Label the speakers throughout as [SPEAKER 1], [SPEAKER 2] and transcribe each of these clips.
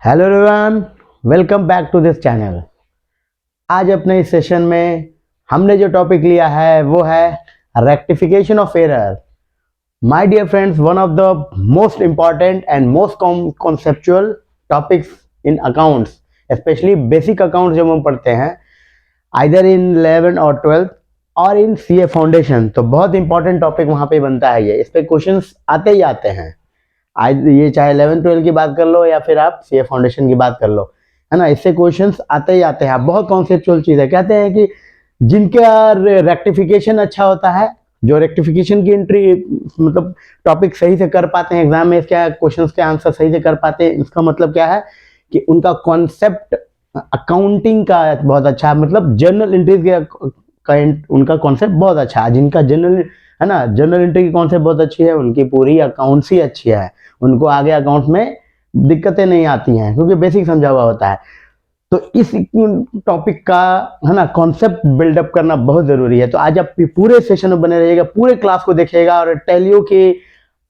[SPEAKER 1] Hello everyone, welcome back to this channel. आज अपने इस सेशन में हमने जो टॉपिक लिया है वो है rectification of error. My dear friends, one of the most important and most conceptual topics in accounts, specially basic accounts जो हम पढ़ते हैं आइदर इन 11 और 12 और इन सीए फाउंडेशन, तो बहुत इंपॉर्टेंट टॉपिक वहाँ पे बनता है। ये इस पे क्वेश्चंस आते ही आते हैं। आज ये चाहे 11-12 की बात कर लो या फिर आप सीए फाउंडेशन की बात कर लो, है ना, इससे क्वेश्चंस आते ही आते हैं। बहुत कॉन्सेप्चुअल चीज़ है। कहते हैं कि जिनका रेक्टिफिकेशन अच्छा होता है, जो रेक्टिफिकेशन की एंट्री मतलब टॉपिक सही से कर पाते हैं, एग्जाम में इसके क्वेश्चंस के आंसर सही से कर पाते हैं, इसका मतलब क्या है कि उनका कॉन्सेप्ट अकाउंटिंग का बहुत अच्छा है। मतलब जर्नल एंट्रीज का उनका कॉन्सेप्ट बहुत अच्छा है। जिनका जनरल है ना, जनरल एंट्री की कॉन्सेप्ट बहुत अच्छी है, उनकी पूरी अकाउंट्स ही अच्छी है, उनको आगे अकाउंट में दिक्कतें नहीं आती हैं क्योंकि बेसिक समझा हुआ होता है। तो इस टॉपिक का है ना कॉन्सेप्ट बिल्डअप करना बहुत जरूरी है। तो आज आप पूरे सेशन में बने रहिएगा, पूरे क्लास को देखिएगा और टेल यू कि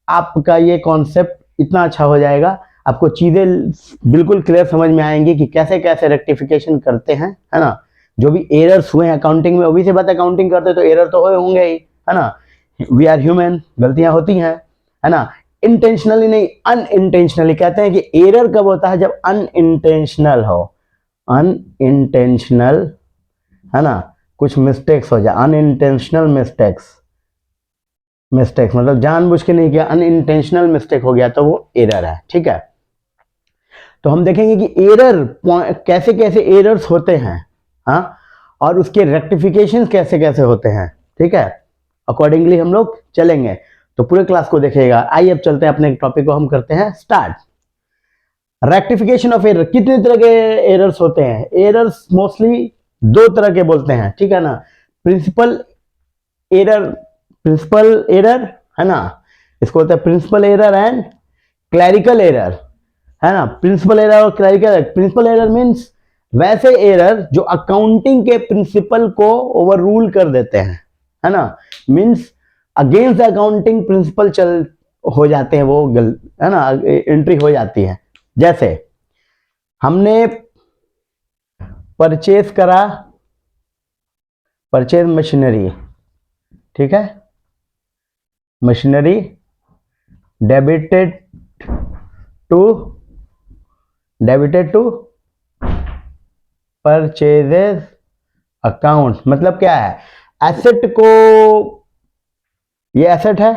[SPEAKER 1] आपका ये कॉन्सेप्ट इतना अच्छा हो जाएगा, आपको चीजें बिल्कुल क्लियर समझ में आएंगी कि कैसे कैसे रेक्टिफिकेशन करते हैं, है ना। जो भी एरर्स हुए हैं अकाउंटिंग में, अभी से बात अकाउंटिंग करते तो एरर तो होंगे ही, है ना। वी आर ह्यूमन, गलतियां होती हैं, है ना। इंटेंशनली नहीं, अनइंटेंशनली। कहते हैं कि एरर कब होता है, जब अनइंटेंशनल हो। अनइंटेंशनल, है ना, कुछ मिस्टेक्स हो जाए, अनइंटेंशनल मिस्टेक्स मतलब जानबूझ के नहीं किया, अनइंटेंशनल मिस्टेक हो गया तो वो एरर है। ठीक है, तो हम देखेंगे कि एरर कैसे कैसे एरर्स होते हैं, हाँ, और उसके रेक्टिफिकेशन कैसे कैसे होते हैं। ठीक है, अकॉर्डिंगली हम लोग चलेंगे, तो पूरे क्लास को देखिएगा। आइए अब चलते हैं अपने टॉपिक को, हम करते हैं स्टार्ट। रेक्टिफिकेशन ऑफ एरर, कितने तरह के एरर्स होते हैं? एरर्स मोस्टली दो तरह के बोलते हैं, ठीक है ना। प्रिंसिपल एरर, प्रिंसिपल एरर, है ना, इसको होता है principle error and clerical error, है ना। प्रिंसिपल एरर और क्लैरिकल। प्रिंसिपल एरर मीन्स वैसे एरर जो अकाउंटिंग के प्रिंसिपल को ओवर रूल कर देते हैं, है ना। मीन्स अगेंस्ट अकाउंटिंग प्रिंसिपल चल हो जाते हैं, वो है ना, एंट्री हो जाती है। जैसे हमने परचेज करा, परचेज मशीनरी, ठीक है, machinery debited to purchases account. मतलब क्या है, एसेट को, ये एसेट है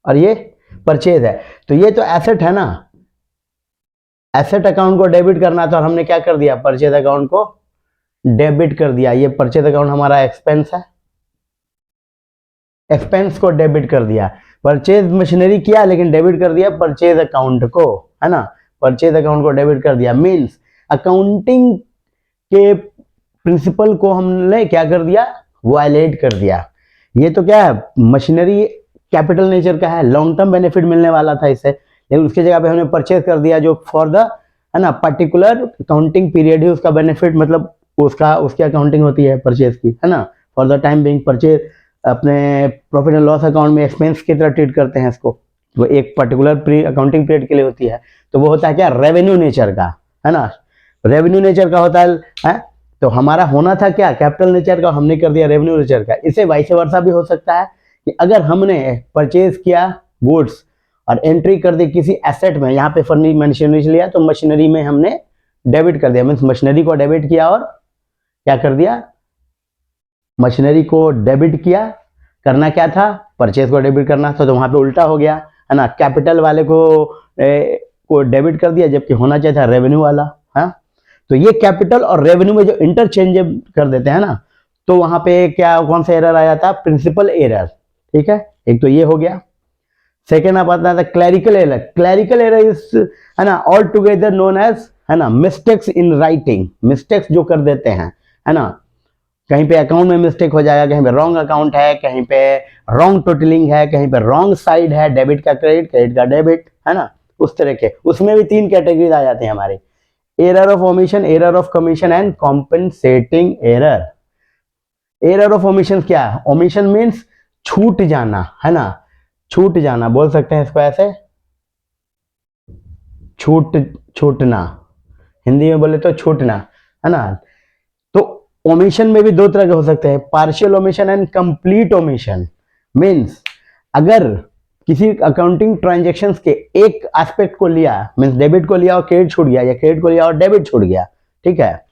[SPEAKER 1] और ये परचेज है, तो ये तो एसेट है ना, एसेट अकाउंट को डेबिट करना था और हमने क्या कर दिया, परचेज अकाउंट को डेबिट कर दिया। ये परचेज अकाउंट हमारा एक्सपेंस है, एक्सपेंस को डेबिट कर दिया। परचेज मशीनरी किया लेकिन डेबिट कर दिया परचेज अकाउंट को, है ना, परचेज अकाउंट को डेबिट कर दिया। मींस अकाउंटिंग के प्रिंसिपल को हमने क्या कर दिया, वायलेट कर दिया। ये तो क्या है, मशीनरी कैपिटल नेचर का है, लॉन्ग टर्म बेनिफिट मिलने वाला था इससे, लेकिन उसकी जगह पे हमने परचेज कर दिया जो फॉर द, है ना, पर्टिकुलर अकाउंटिंग पीरियड ही उसका बेनिफिट, मतलब उसकी अकाउंटिंग होती है परचेज की, है ना। For the time being purchase अपने प्रॉफिट एंड लॉस अकाउंट में एक्सपेंस की तरह ट्रीट करते हैं इसको, वो एक पर्टिकुलर प्री अकाउंटिंग पीरियड के लिए होती है। तो वो होता है क्या, रेवेन्यू नेचर का, है ना, रेवेन्यू नेचर का होता है। तो हमारा होना था क्या, कैपिटल नेचर का, हमने कर दिया रेवेन्यू नेचर का। इसे वाइस वर्सा भी हो सकता है कि अगर हमने परचेज किया गुड्स और एंट्री कर दी किसी एसेट में, यहाँ पे फर्निश मशीनरी लिया तो मशीनरी में हमने डेबिट कर दिया, मीन्स मशीनरी को डेबिट किया और क्या कर दिया, मशीनरी को डेबिट किया। करना क्या था, परचेज को डेबिट करना था, तो वहां पे उल्टा हो गया, है ना, कैपिटल वाले को डेबिट कर दिया जबकि होना चाहिए था रेवेन्यू वाला। हाँ, तो ये कैपिटल और रेवेन्यू में जो इंटरचेंज कर देते हैं ना, तो वहां पे क्या, कौन सा एरर आया था, प्रिंसिपल एरर। ठीक है, एक तो ये हो गया। सेकेंड आप आता था clerical error. Clerical error is, है ना, ऑल टुगेदर नोन एज, है ना, मिस्टेक्स इन राइटिंग। मिस्टेक्स जो कर देते हैं, है ना, कहीं पे अकाउंट में मिस्टेक हो जाएगा, कहीं पे रॉन्ग अकाउंट है, कहीं पे रॉन्ग टोटलिंग है, कहीं पे रॉन्ग साइड है, डेबिट का क्रेडिट, क्रेडिट का डेबिट, है ना, उस तरह के। उसमें भी 3 कैटेगरीज आ जाते हैं हमारे, error of omission, error of commission and compensating error. Error of omission क्या है, ओमिशन मीन्स छूट जाना, है ना, छूट जाना बोल सकते हैं इसको ऐसे, छूटना, हिंदी में बोले तो छूटना, है ना। तो ओमिशन में भी दो तरह के हो सकते हैं, partial omission and complete omission. Means अगर किसी अकाउंटिंग ट्रांजेक्शन्स के एक एस्पेक्ट को लिया, मीन्स डेबिट को लिया और क्रेडिट छूट गया, या क्रेडिट को लिया और डेबिट छूट गया, ठीक है,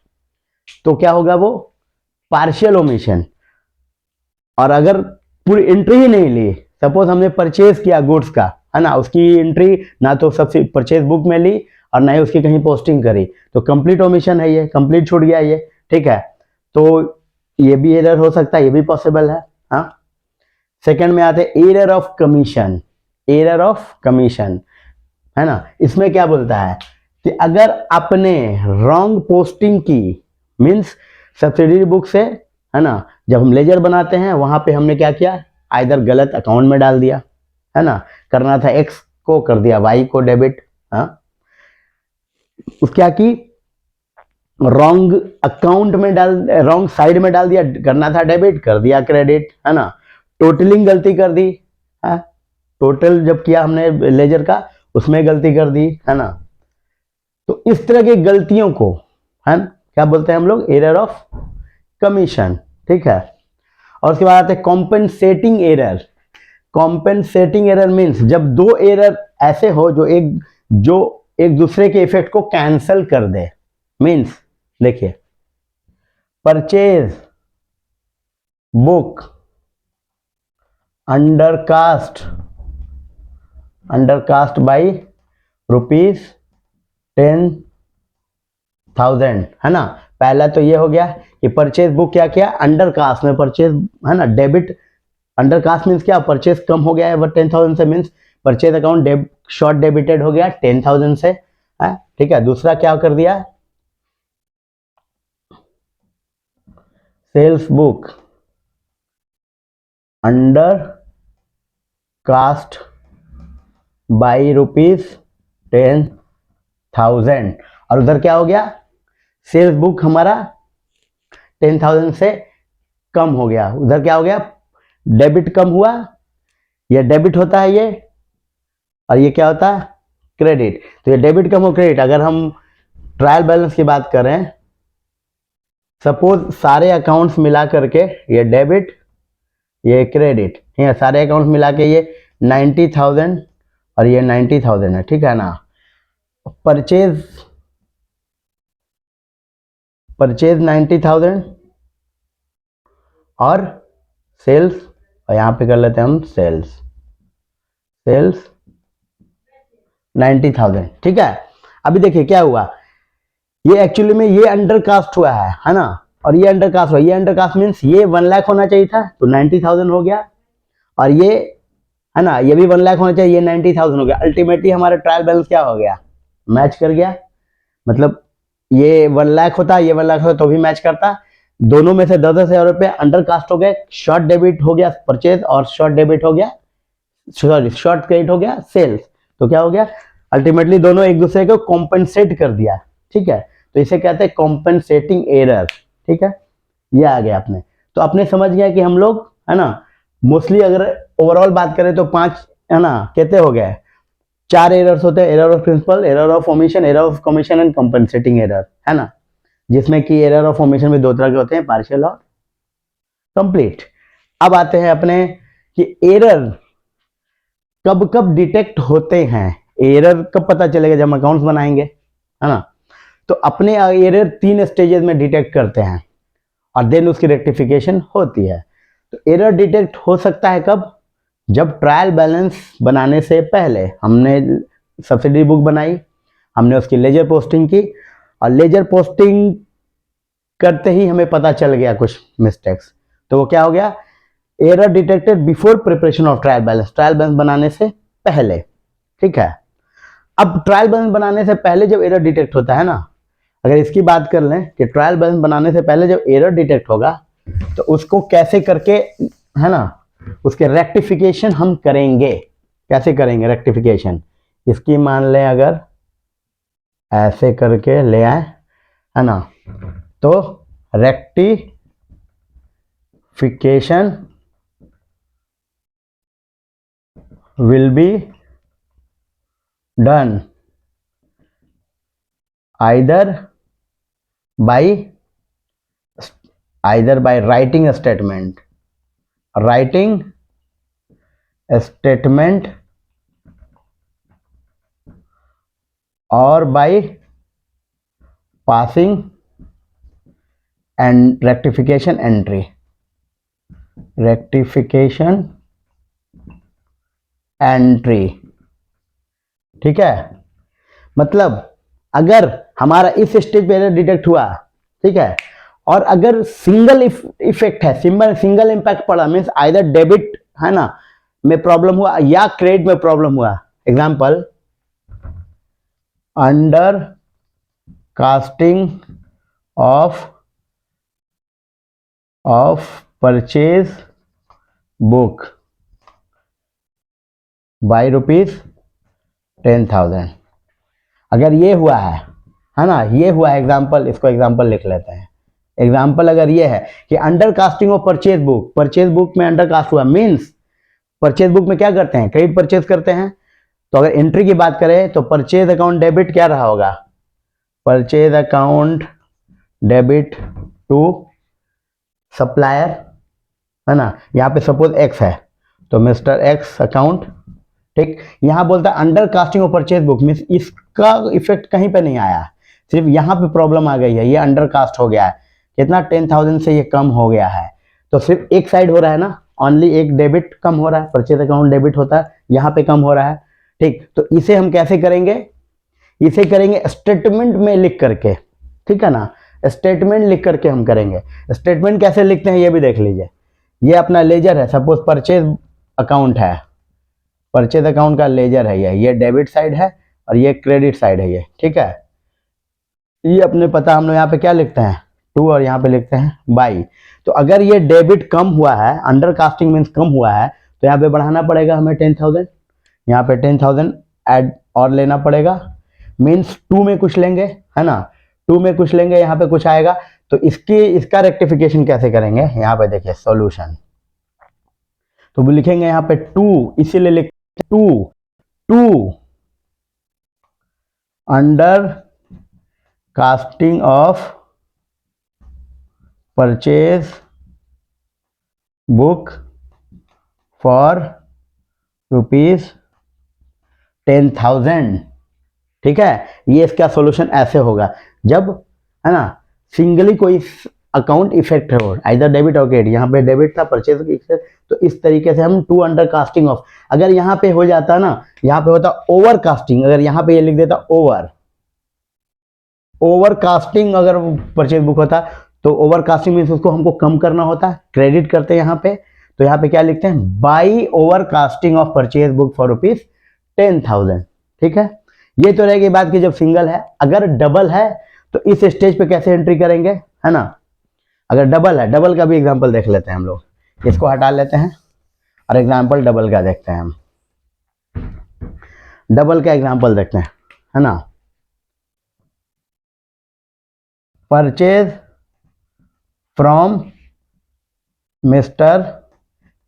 [SPEAKER 1] तो क्या होगा वो पार्शियल ओमिशन। और अगर पूरी एंट्री ही नहीं ली, सपोज हमने परचेज किया गुड्स का, है ना, उसकी एंट्री ना तो सबसे परचेज बुक में ली और ना ही उसकी कहीं पोस्टिंग करी, तो कंप्लीट ओमिशन है, ये कंप्लीट छूट गया ये, ठीक है। तो ये भी एरर हो सकता है, ये भी पॉसिबल है। हाँ, सेकंड में आते हैं error of commission. Error of commission, है ना, इसमें क्या बोलता है कि अगर आपने रॉन्ग पोस्टिंग की, मीन्स सब्सिडरी बुक से, है ना, जब हम लेजर बनाते हैं वहां पे हमने क्या किया, आइदर गलत अकाउंट में डाल दिया, है ना, करना था एक्स को कर दिया वाई को डेबिट, हाँ, क्या की रॉन्ग अकाउंट में डाल, रॉन्ग साइड में डाल दिया, करना था डेबिट कर दिया क्रेडिट, है ना, टोटलिंग गलती कर दी, है, टोटल जब किया हमने लेजर का उसमें गलती कर दी, है ना। तो इस तरह की गलतियों को, है ना, क्या बोलते हैं हम लोग, एरर ऑफ कमीशन, ठीक है। और उसके बाद आते हैं compensating error. Compensating error means जब दो एरर ऐसे हो जो एक दूसरे के इफेक्ट को कैंसल कर दे। मीन्स देखिए, परचेज बुक अंडरकास्ट बाई ₹10,000, है ना। पहला तो ये हो गया कि परचेज बुक क्या किया, अंडरकास्ट में परचेज, है ना, डेबिट, अंडरकास्ट मीन्स क्या, परचेज कम हो गया है 10,000 से, means purchase account short debited हो गया 10,000 से, है, ठीक है। दूसरा क्या कर दिया, sales book under cast by ₹10,000, और उधर क्या हो गया, सेल्स बुक हमारा 10,000 से कम हो गया, उधर क्या हो गया, डेबिट कम हुआ, ये डेबिट होता है ये, और ये क्या होता है, क्रेडिट। तो ये डेबिट कम हो क्रेडिट। अगर हम ट्रायल बैलेंस की बात करें, सपोज सारे अकाउंट्स मिला करके ये डेबिट ये क्रेडिट, ठीक है, सारे अकाउंट्स मिला के ये 90,000 और ये 90,000 है, ठीक है ना। परचेज 90,000 और सेल्स, और यहाँ पे कर लेते हैं हम सेल्स 90,000, ठीक है। अभी देखिए क्या हुआ, ये एक्चुअली में ये अंडरकास्ट हुआ है ना, और ये अंडरकास्ट हुआ, ये अंडरकास्ट मीन्स ये 1 लाख होना चाहिए था, तो 90,000 हो गया, और ये, है ना, ये भी 1 लाख होना चाहिए, ये 90,000 हो गया। अल्टीमेटली हमारा ट्रायल बैलेंस क्या हो गया, मैच कर गया। मतलब ये 1 लाख होता, ये 1 लाख होता तो भी मैच करता। दोनों में से 10,000 रुपए अंडरकास्ट हो गए, शॉर्ट डेबिट हो गया परचेज, और शॉर्ट डेबिट हो गया, सॉरी शॉर्ट क्रेडिट हो गया सेल्स। तो क्या हो गया, अल्टीमेटली दोनों एक दूसरे को कॉम्पेंसेट कर दिया, ठीक है। तो इसे कहते हैं कॉम्पेंसेटिंग एरर, ठीक है। ये आ गया आपने, तो आपने समझ गया कि हम लोग, है ना, मोस्टली अगर ओवरऑल बात करें तो 5, है ना, कहते हो गए 4 एरर्स होते हैं, error of principle, error of omission, error of commission and compensating error, है ना। जिसमें कि एरर ऑफ ओमिशन में 2 तरह के होते हैं, पार्शियल और कंप्लीट। अब आते हैं अपने कि एरर कब कब डिटेक्ट होते हैं, एरर कब पता चलेगा, जब हम अकाउंट्स बनाएंगे, है ना। तो अपने एरर 3 स्टेजेस में डिटेक्ट करते हैं, और देन उसकी रेक्टिफिकेशन होती है। तो एरर डिटेक्ट हो सकता है कब, जब ट्रायल बैलेंस बनाने से पहले हमने सब्सिडी बुक बनाई, हमने उसकी लेजर पोस्टिंग की, और लेजर पोस्टिंग करते ही हमें पता चल गया कुछ मिस्टेक्स, तो वो क्या हो गया, error detected before preparation of trial balance, trial balance बनाने से पहले, ठीक है। अब ट्रायल बैलेंस बनाने से पहले जब एरर डिटेक्ट होता है ना, अगर इसकी बात कर लें कि ट्रायल बैलेंस बनाने से पहले जब एरर डिटेक्ट होगा, तो उसको कैसे करके, है ना, उसके रेक्टिफिकेशन हम करेंगे, कैसे करेंगे रेक्टिफिकेशन। इसकी मान लें अगर ऐसे करके ले आए, है ना, तो rectification will be done either by either by writing a statement or by passing and rectification entry। ठीक है, मतलब अगर हमारा इस स्टेज पे एरर डिटेक्ट हुआ, ठीक है, और अगर सिंगल इफेक्ट है, सिंगल इम्पैक्ट पड़ा, मीन्स आइदर डेबिट है ना में प्रॉब्लम हुआ या क्रेडिट में प्रॉब्लम हुआ। Example, under casting of purchase book by ₹10,000। अगर ये हुआ है ना, ये हुआ है एग्जाम्पल, इसको एग्जाम्पल लिख लेते हैं। एग्जाम्पल अगर ये है कि under casting of purchase book में अंडर कास्ट हुआ, मीन्स परचेज बुक में क्या करते हैं, क्रेडिट परचेज करते हैं। तो अगर एंट्री की बात करें तो परचेज अकाउंट डेबिट क्या रहा होगा, purchase account debit to supplier, है ना। यहाँ पे सपोज एक्स है तो मिस्टर एक्स अकाउंट, ठीक। यहाँ बोलता है under casting of purchase book, means इसका इफेक्ट कहीं पे नहीं आया, सिर्फ यहाँ पे प्रॉब्लम आ गई है, ये अंडर कास्ट हो गया है, कितना 10,000 से ये कम हो गया है। तो सिर्फ एक साइड हो रहा है ना, ओनली एक डेबिट कम हो रहा है, परचेज अकाउंट डेबिट होता है, यहाँ पे कम हो रहा है, ठीक। तो इसे हम कैसे करेंगे, इसे करेंगे स्टेटमेंट में लिख करके, ठीक है ना, स्टेटमेंट लिख करके हम करेंगे। स्टेटमेंट कैसे लिखते हैं ये भी देख लीजिए। ये अपना लेजर है, सपोज परचेज अकाउंट है, परचेज अकाउंट का लेजर है ये डेबिट साइड है और ये क्रेडिट साइड है ये, ठीक है। ये अपने पता हम लोग यहाँ पे क्या लिखते हैं, टू, और यहाँ पे लिखते हैं बाई। तो अगर ये डेबिट कम हुआ है, अंडर कास्टिंग मीन्स कम हुआ है, तो यहाँ पे बढ़ाना पड़ेगा हमें 10,000, यहाँ पे 10,000 ऐड और लेना पड़ेगा, मीन्स टू में कुछ लेंगे, है ना, टू में कुछ लेंगे, यहाँ पे कुछ आएगा। तो इसका रेक्टिफिकेशन कैसे करेंगे, यहाँ पे देखिए सॉल्यूशन, तो वो लिखेंगे यहाँ पे टू, इसीलिए लिख to under casting of purchase book for ₹10,000, ठीक है। ये इसका सॉल्यूशन ऐसे होगा जब, है ना, सिंगली कोई अकाउंट इफेक्ट हो, आइदर डेबिट और क्रेडिट, यहाँ पे डेबिट था, परचेज, तो इस तरीके से हम टू अंडर कास्टिंग ऑफ, अगर यहाँ पे हो जाता ना, यहाँ पे होता ओवर कास्टिंग, अगर यहाँ पे ये लिख देता ओवर कास्टिंग, अगर परचेज बुक होता तो ओवर कास्टिंग मीन्स उसको हमको कम करना होता है, क्रेडिट करते हैं यहाँ पे, तो यहाँ पे क्या लिखते हैं, by over casting of purchase book for ₹10,000, ठीक है। ये तो रहेगी बात की जब सिंगल है। अगर डबल है तो इस स्टेज पे कैसे एंट्री करेंगे, है ना। अगर डबल है, डबल का भी एग्जांपल देख लेते हैं हम लोग, इसको हटा लेते हैं और एग्जांपल डबल का देखते हैं हम। डबल का एग्जांपल देखते हैं, है ना। Purchase from mister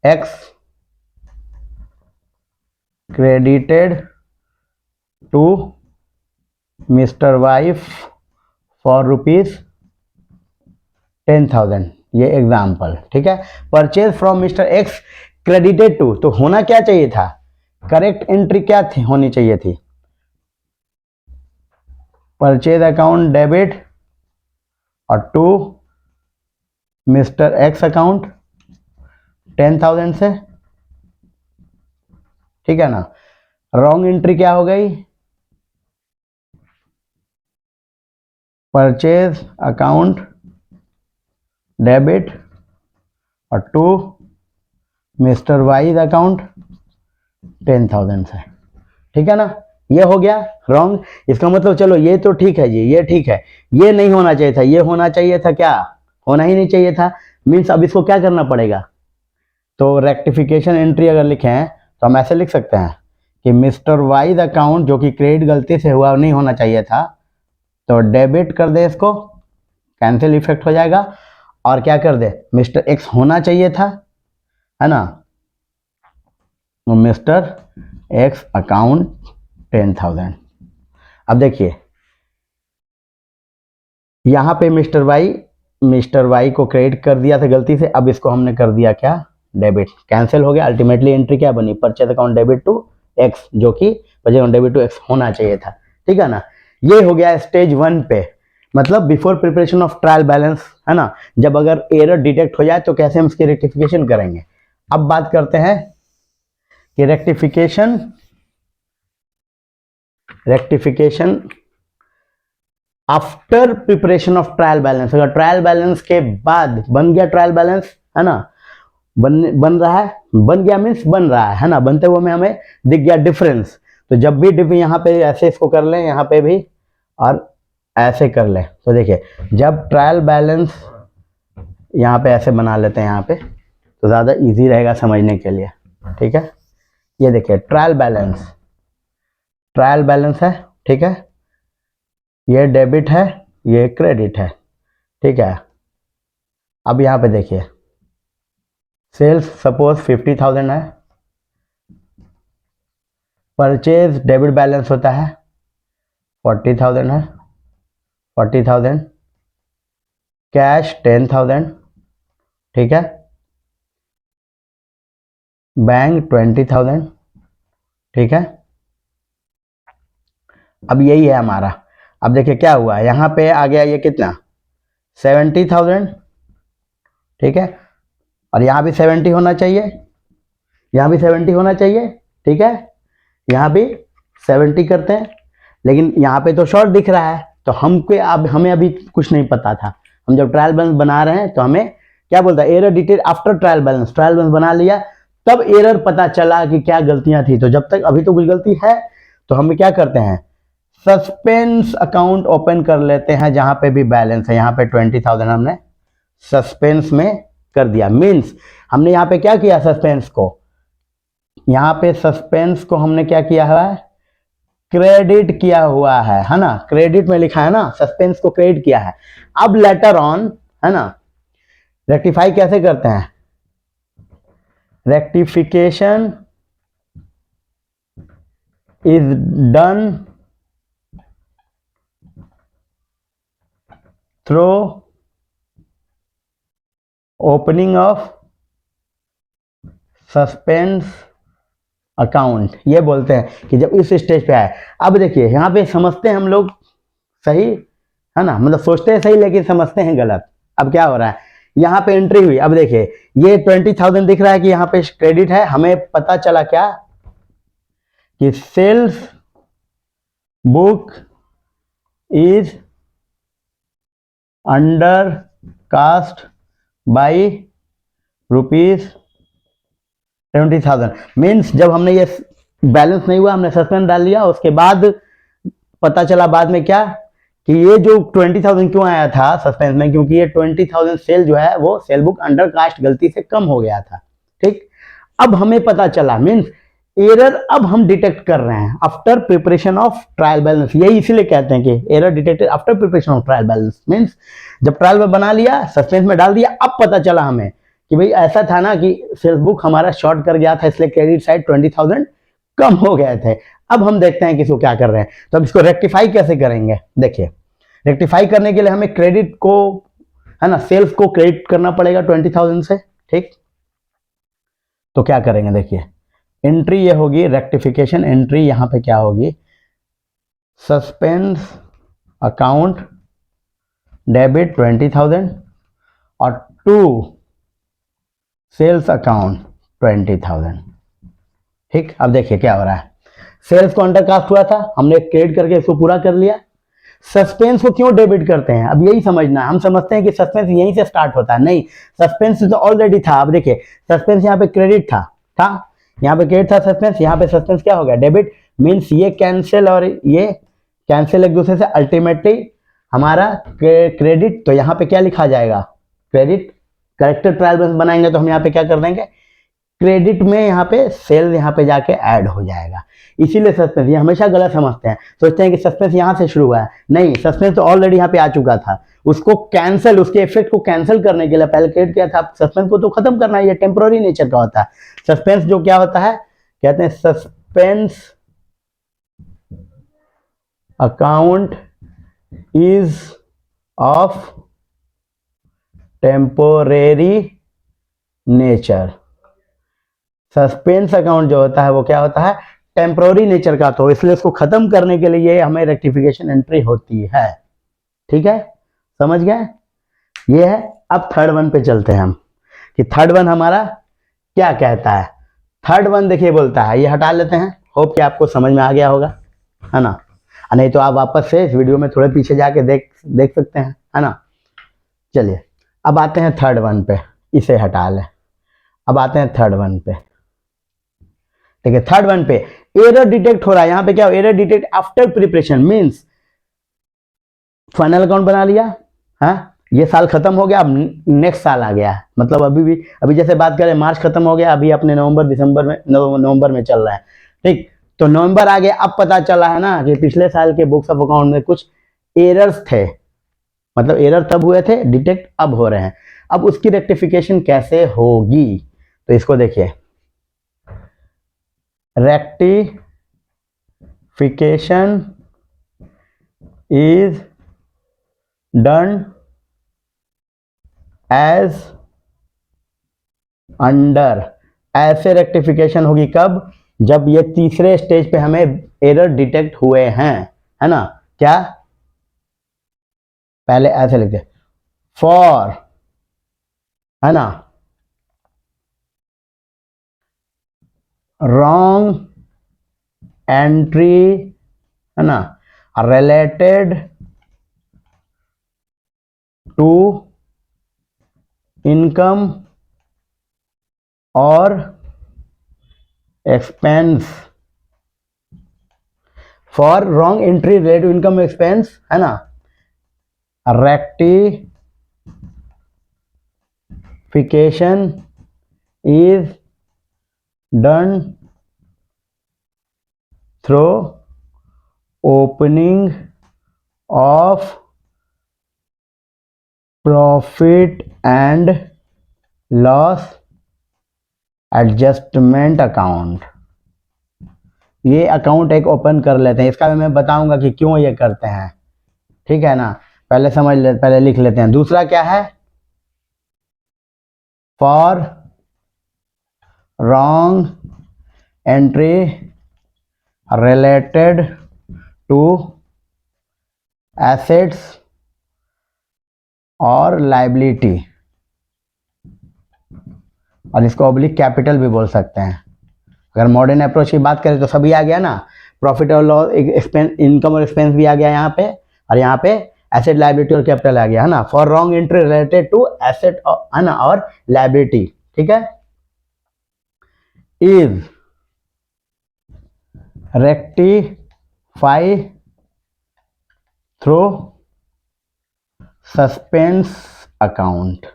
[SPEAKER 1] x credited to mister wife for ₹10,000, ये एग्जाम्पल, ठीक है। Purchase from mister x credited to, तो होना क्या चाहिए था, करेक्ट एंट्री क्या थी, होनी चाहिए थी, परचेज अकाउंट डेबिट और टू मिस्टर एक्स अकाउंट 10,000 से, ठीक है ना। रॉन्ग एंट्री क्या हो गई, परचेज अकाउंट डेबिट और टू मिस्टर वाइज अकाउंट 10,000 से, ठीक है ना। ये हो गया रॉन्ग। इसका मतलब चलो ये तो ठीक है जी, ये ठीक है, ये नहीं होना चाहिए था, ये होना चाहिए था, क्या होना ही नहीं चाहिए था, मीन्स अब इसको क्या करना पड़ेगा। तो रेक्टिफिकेशन एंट्री अगर लिखे हैं तो हम ऐसे लिख सकते हैं कि मिस्टर वाइज अकाउंट जो कि क्रेडिट गलती से हुआ, नहीं होना चाहिए था, तो डेबिट कर दे, इसको कैंसिल इफेक्ट हो जाएगा, और क्या कर दे, मिस्टर एक्स होना चाहिए था, है ना, मिस्टर एक्स अकाउंट 10,000। अब देखिए यहाँ पे मिस्टर वाई को क्रेडिट कर दिया था गलती से, अब इसको हमने कर दिया क्या, डेबिट, कैंसिल हो गया। अल्टीमेटली एंट्री क्या बनी, purchase account debit to x, जो कि purchase account debit to x होना चाहिए था, ठीक है ना। ये हो गया स्टेज 1 पे, मतलब before preparation of trial balance, है ना। जब अगर एरर डिटेक्ट हो जाए तो कैसे हम इसकी रेक्टिफिकेशन करेंगे। अब बात करते हैं कि rectification after preparation of trial balance. अगर ट्रायल बैलेंस के बाद बन गया ट्रायल बैलेंस, है ना, बन रहा है, बन गया मीन्स बन रहा है ना, बनते हुए में हमें दिख गया डिफरेंस। तो जब भी यहाँ पे ऐसे इसको कर लें, यहाँ पे भी और ऐसे कर लें, तो देखिए जब ट्रायल बैलेंस यहाँ पे ऐसे बना लेते हैं यहाँ पे, तो ज़्यादा इजी रहेगा समझने के लिए, ठीक है। ये देखिए ट्रायल बैलेंस है, ठीक है, ये डेबिट है, ये क्रेडिट है, ठीक है। अब यहाँ पे देखिए सेल्स सपोज 50,000 है, परचेज डेबिट बैलेंस होता है 40,000 है, 40,000, कैश 10,000, ठीक है, बैंक 20,000, ठीक है। अब यही है हमारा। अब देखिए क्या हुआ, यहाँ पे आ गया ये कितना 70,000, ठीक है, और यहाँ भी 70 होना चाहिए, यहाँ भी 70 होना चाहिए, ठीक है, यहाँ भी 70 करते हैं। लेकिन यहाँ पे तो शॉर्ट दिख रहा है, तो हमें अभी कुछ नहीं पता था। हम जब ट्रायल बैलेंस बना रहे हैं तो हमें क्या बोलता है, error detect after trial balance बना लिया, तब एरर पता चला कि क्या गलतियां थी। तो जब तक अभी तो कुछ गलती है, तो हम क्या करते हैं, सस्पेंस अकाउंट ओपन कर लेते हैं, जहां पे भी बैलेंस है। यहाँ पे 20,000 हमने सस्पेंस में कर दिया, मीन्स हमने यहाँ पे क्या किया, सस्पेंस को हमने क्या किया है, क्रेडिट किया हुआ है ना, क्रेडिट में लिखा है ना, सस्पेंस को क्रेडिट किया है। अब लेटर ऑन, है ना, रेक्टिफाई कैसे करते हैं, rectification is done through opening of suspense account. ये बोलते हैं कि जब इस स्टेज पे आए। अब देखिए यहाँ पे समझते हैं हम लोग सही, है ना, मतलब सोचते हैं सही लेकिन समझते हैं गलत। अब क्या हो रहा है, यहाँ पे एंट्री हुई, अब देखिए ये 20,000 दिख रहा है कि यहाँ पे क्रेडिट है, हमें पता चला क्या कि sales book is under cast by ₹70,000। Means जब हमने ये बैलेंस नहीं हुआ, हमने सस्पेंस डाल लिया, उसके बाद पता चला बाद में क्या कि ये जो 20,000 क्यों आया था सस्पेंस में, क्योंकि ये 20,000 सेल जो है वो सेल बुक अंडर कास्ट गलती से कम हो गया था, ठीक। अब हमें पता चला, मीन्स एरर अब हम डिटेक्ट कर रहे हैं after preparation of trial balance. यही इसीलिए कहते हैं कि error detected after preparation of trial balance, means जब ट्रायल में बना लिया, सस्पेंस में डाल दिया, अब पता चला हमें कि भाई ऐसा था ना कि सेल्स बुक हमारा शॉर्ट कर गया था, इसलिए क्रेडिट साइड 20,000 कम हो गए थे। अब हम देखते हैं कि इसको क्या कर रहे हैं, तो अब इसको रेक्टिफाई कैसे करेंगे। देखिए रेक्टिफाई करने के लिए हमें क्रेडिट को, है ना, सेल्स को क्रेडिट करना पड़ेगा 20,000 से, ठीक। तो क्या करेंगे, देखिए एंट्री ये होगी रेक्टिफिकेशन एंट्री, यहां पे क्या होगी, सस्पेंस अकाउंट डेबिट 20,000 और टू सेल्स अकाउंट 20,000, ठीक। अब देखिए क्या हो रहा है, सेल्स को अंडरकास्ट हुआ था, हमने क्रेडिट करके इसको पूरा कर लिया। सस्पेंस को क्यों डेबिट करते हैं, अब यही समझना है। हम समझते हैं कि सस्पेंस यहीं से स्टार्ट होता है, नहीं, सस्पेंस तो ऑलरेडी था। अब देखिए सस्पेंस यहाँ पे क्रेडिट था, यहाँ पे क्रेडिट था सस्पेंस, यहाँ पे सस्पेंस क्या हो गया, डेबिट। मीन्स ये कैंसिल और ये कैंसिल एक दूसरे से, अल्टीमेटली हमारा क्रेडिट। तो यहाँ पे क्या लिखा जाएगा, क्रेडिट। करेक्टर ट्रायल बैलेंस बनाएंगे तो हम यहाँ पे क्या कर देंगे, क्रेडिट में यहाँ पे सेल यहाँ पे जाके ऐड हो जाएगा। इसीलिए सस्पेंस, ये हमेशा गलत समझते हैं, सोचते हैं कि सस्पेंस यहाँ से शुरू हुआ है, नहीं, सस्पेंस तो ऑलरेडी यहाँ पे आ चुका था। उसको कैंसिल, उसके इफेक्ट को कैंसिल करने के लिए पहले क्रिएट किया था, सस्पेंस को तो खत्म करना है, ये टेम्पोररी नेचर का होता है। सस्पेंस जो क्या होता है, कहते हैं suspense account is of temporary nature. Suspense account जो होता है वो क्या होता है, टेम्पोररी नेचर का, तो इसलिए उसको खत्म करने के लिए हमें रेक्टिफिकेशन एंट्री होती है। ठीक है, समझ गए, ये है। अब थर्ड वन पे चलते हैं हम कि थर्ड वन हमारा क्या कहता है। थर्ड वन देखिए बोलता है, ये हटा लेते हैं, होप कि आपको समझ में आ गया होगा, है ना, नहीं तो आप वापस से इस वीडियो में थोड़े पीछे जाके देख सकते हैं, है ना। चलिए अब आते हैं थर्ड वन पे, इसे हटा लें। अब आते हैं थर्ड वन पे। देखिए थर्ड वन पे एरर डिटेक्ट हो रहा है, यहां पे क्या, error detect after preparation, means final account बना लिया, हाँ, ये साल खत्म हो गया, अब नेक्स्ट साल आ गया, मतलब अभी जैसे बात करें मार्च खत्म हो गया, अभी अपने नवंबर में चल रहा है, ठीक, तो नवंबर आ गया, अब पता चला है ना कि पिछले साल के बुक्स ऑफ अकाउंट में कुछ एरर्स थे, मतलब एरर तब हुए थे, डिटेक्ट अब हो रहे हैं। अब उसकी रेक्टिफिकेशन कैसे होगी, तो इसको देखिए, rectification is done as under, ऐसे रेक्टिफिकेशन होगी कब, जब ये तीसरे स्टेज पे हमें एरर डिटेक्ट हुए हैं, है ना, क्या, पहले ऐसे लिखते फॉर, है ना, रॉन्ग एंट्री, है ना, रिलेटेड टू इनकम और expense, for wrong entry related to income expense, है ना, rectification is done through opening of profit and loss adjustment account. ये अकाउंट एक ओपन कर लेते हैं, इसका भी मैं बताऊंगा कि क्यों ये करते हैं, ठीक है ना, पहले समझ ले, पहले लिख लेते हैं। दूसरा क्या है, for wrong entry related to assets और लायबिलिटी, और इसको ऑब्लिक कैपिटल भी बोल सकते हैं। अगर मॉडर्न अप्रोच की बात करें तो सभी आ गया ना, प्रॉफिट और लॉस, एक्सपेंस, इनकम और एक्सपेंस भी आ गया यहाँ पे, और यहाँ पे एसेट लायबिलिटी और कैपिटल आ गया, है ना, for wrong entry related to asset, है ना, और लायबिलिटी, ठीक है, is rectify through suspense account.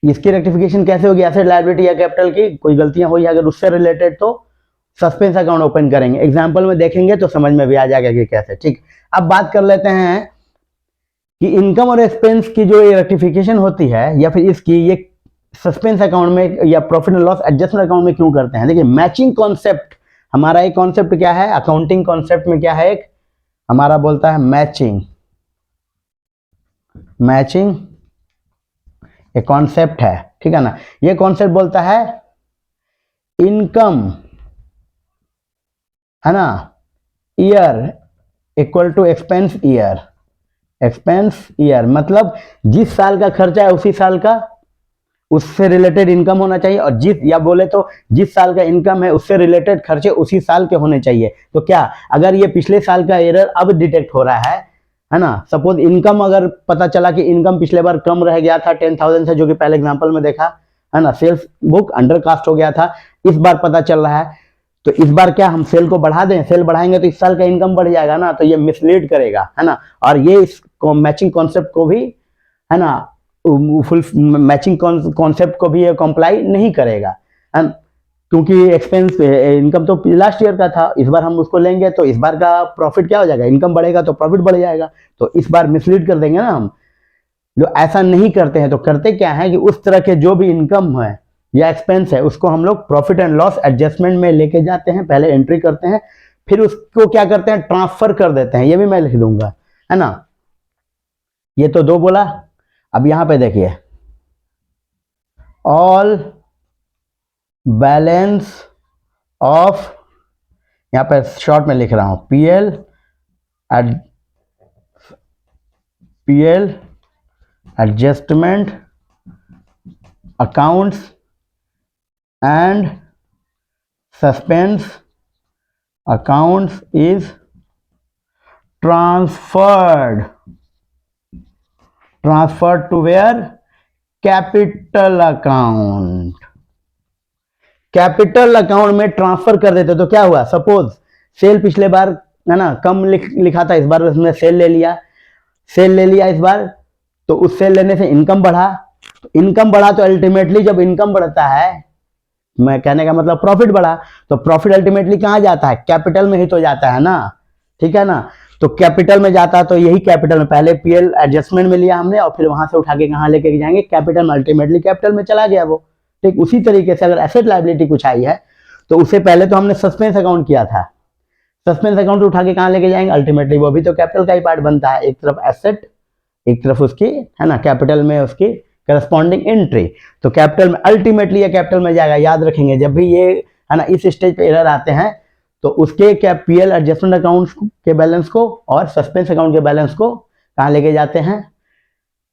[SPEAKER 1] इसकी रेक्टिफिकेशन कैसे होगी, एसेट लायबिलिटी या कैपिटल की कोई गलतियां हुई अगर उससे रिलेटेड, तो सस्पेंस अकाउंट ओपन करेंगे, एग्जांपल में देखेंगे तो समझ में भी आ जाएगा कि कैसे, ठीक। अब बात कर लेते हैं कि इनकम और एक्सपेंस की जो रेक्टिफिकेशन होती है, या फिर इसकी ये सस्पेंस अकाउंट में या profit and loss adjustment account में क्यों करते हैं। देखिए मैचिंग कॉन्सेप्ट, हमारा एक कॉन्सेप्ट क्या है अकाउंटिंग कॉन्सेप्ट में, क्या है, एक हमारा बोलता है मैचिंग, मैचिंग एक कॉन्सेप्ट है, ठीक है ना। ये कॉन्सेप्ट बोलता है इनकम, है ना, year equal to expense year, expense year मतलब जिस साल का खर्चा है उसी साल का उससे रिलेटेड इनकम होना चाहिए, और या बोले तो जिस साल का इनकम है उससे रिलेटेड खर्चे उसी साल के होने चाहिए। तो क्या अगर ये पिछले साल का एरर अब डिटेक्ट हो रहा है ना, सपोज इनकम अगर पता चला कि इनकम पिछले बार कम रह गया था 10,000 से, जो कि पहले एग्जांपल में देखा, है ना, सेल्स बुक अंडर कास्ट हो गया था, इस बार पता चल रहा है, तो इस बार क्या हम सेल को बढ़ा दें, सेल बढ़ाएंगे तो इस साल का इनकम बढ़ जाएगा ना, तो ये मिसलीड करेगा, है ना, और ये इस मैचिंग कॉन्सेप्ट को भी, है ना, फुल मैचिंग कॉन्सेप्ट को भी ये कंप्लाई नहीं करेगा, क्योंकि एक्सपेंस इनकम तो लास्ट ईयर का था, इस बार हम उसको लेंगे तो इस बार का प्रॉफिट क्या हो जाएगा, इनकम बढ़ेगा तो प्रॉफिट बढ़ जाएगा, तो इस बार मिसलीड कर देंगे ना हम। जो ऐसा नहीं करते हैं तो करते क्या है कि उस तरह के जो भी इनकम है या एक्सपेंस है उसको हम लोग प्रॉफिट एंड लॉस एडजस्टमेंट में लेके जाते हैं, पहले एंट्री करते हैं, फिर उसको क्या करते हैं ट्रांसफर कर देते हैं, ये भी मैं लिख दूंगा, है ना, ये तो 2 बोला। अब यहां पे देखिए, ऑल बैलेंस ऑफ, यहां पे शॉर्ट में लिख रहा हूं, PL adjustment accounts and suspense accounts is transferred to where, capital account. Capital account में ट्रांसफर कर देते तो क्या हुआ, सपोज सेल पिछले बार है ना कम लिखा था, इस बार उसने सेल ले लिया इस बार, तो उस सेल लेने से इनकम बढ़ा, तो अल्टीमेटली जब इनकम बढ़ता है, मैं कहने का मतलब प्रॉफिट बढ़ा, तो प्रॉफिट अल्टीमेटली कहां जाता है, कैपिटल में ही तो जाता है ना, ठीक है ना। तो कैपिटल में जाता है, तो यही कैपिटल में पहले पीएल एडजस्टमेंट में लिया हमने और फिर वहां से उठा के कहां लेके जाएंगे, कैपिटल में, अल्टीमेटली कैपिटल में चला गया वो। ठीक उसी तरीके से अगर एसेट लायबिलिटी कुछ आई है तो उससे पहले तो हमने सस्पेंस अकाउंट किया था, सस्पेंस अकाउंट उठा के कहां लेके जाएंगे, अल्टीमेटली वो भी तो कैपिटल का ही पार्ट बनता है, एक तरफ एसेट एक तरफ उसकी है ना कैपिटल में उसकी करस्पॉन्डिंग एंट्री, तो कैपिटल में अल्टीमेटली ये कैपिटल में जाएगा। याद रखेंगे जब भी ये है ना इस स्टेज पे एरर आते हैं तो उसके क्या पीएल एडजस्टमेंट अकाउंट के बैलेंस को और सस्पेंस अकाउंट के बैलेंस को कहां लेके जाते हैं,